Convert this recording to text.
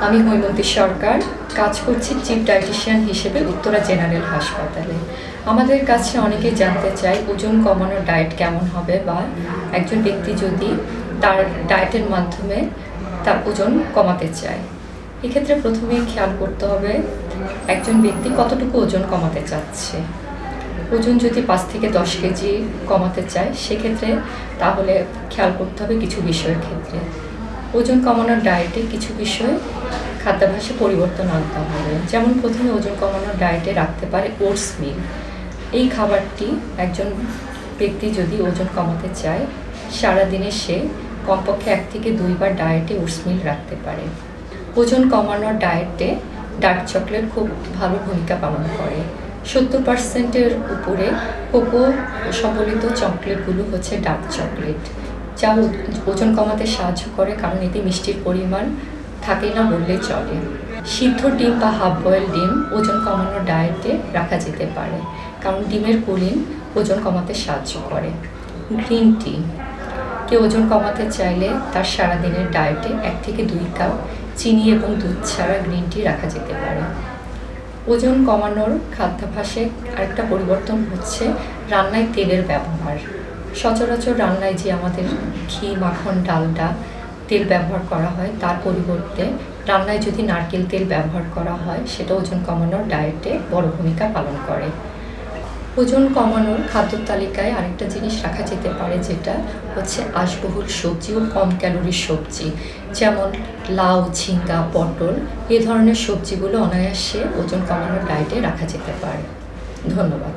আমি হৈমন্তী সরকার, কাজ করছি চিফ ডায়েটিশিয়ান হিসেবে উত্তরা জেনারেল হাসপাতালে। আমাদের কাছে অনেকেই জানতে চায় ওজন কমানোর ডায়েট কেমন হবে, বা একজন ব্যক্তি যদি তার ডায়েটের মাধ্যমে তার ওজন কমাতে চায়। এক্ষেত্রে প্রথমে খেয়াল করতে হবে একজন ব্যক্তি কতটুকু ওজন কমাতে চাচ্ছে। ওজন যদি 5 থেকে 10 কেজি কমাতে চায় সেক্ষেত্রে তাহলে খেয়াল করতে হবে কিছু বিষয়ের ক্ষেত্রে। ওজন কমানোর ডায়েটে কিছু বিষয় খাদ্যাভ্যাসে পরিবর্তন আনতে হবে। যেমন প্রথমে ওজন কমানোর ডায়েটে রাখতে পারে ওটস মিল। এই খাবারটি একজন ব্যক্তি যদি ওজন কমাতে চায় সারাদিনে সে কমপক্ষে 1 থেকে 2 বার ডায়েটে ওটস মিল রাখতে পারে। ওজন কমানোর ডায়েটে ডার্ক চকলেট খুব ভালো ভূমিকা পালন করে। 70%-এর উপরে কোকো সম্বলিত চকলেটগুলো হচ্ছে ডার্ক চকলেট, যা ওজন কমাতে সাহায্য করে, কারণ এতে মিষ্টির পরিমাণ থাকে না বললেই চলে। সিদ্ধ ডিম বা হাফ বয়েল ডিম ওজন কমানোর ডায়েটে রাখা যেতে পারে, কারণ ডিমের কোলিন ওজন কমাতে সাহায্য করে। গ্রিন টি, কেউ ওজন কমাতে চাইলে তার সারাদিনের ডায়েটে 1 থেকে 2 কাপ চিনি এবং দুধ ছাড়া গ্রিন টি রাখা যেতে পারে। ওজন কমানোর খাদ্যাভ্যাসে আরেকটা পরিবর্তন হচ্ছে রান্নায় তেলের ব্যবহার। সচরাচর রান্নায় যে আমাদের ঘি, মাখন, ডালডা তেল ব্যবহার করা হয় তার পরিবর্তে রান্নায় যদি নারকেল তেল ব্যবহার করা হয় সেটা ওজন কমানোর ডায়েটে বড় ভূমিকা পালন করে। ওজন কমানোর খাদ্য তালিকায় আরেকটা জিনিস রাখা যেতে পারে, যেটা হচ্ছে আঁশবহুল সবজি ও কম ক্যালোরির সবজি, যেমন লাউ, ঝিঙ্গা, পটল। এ ধরনের সবজিগুলো অনায়াসে ওজন কমানোর ডায়েটে রাখা যেতে পারে। ধন্যবাদ।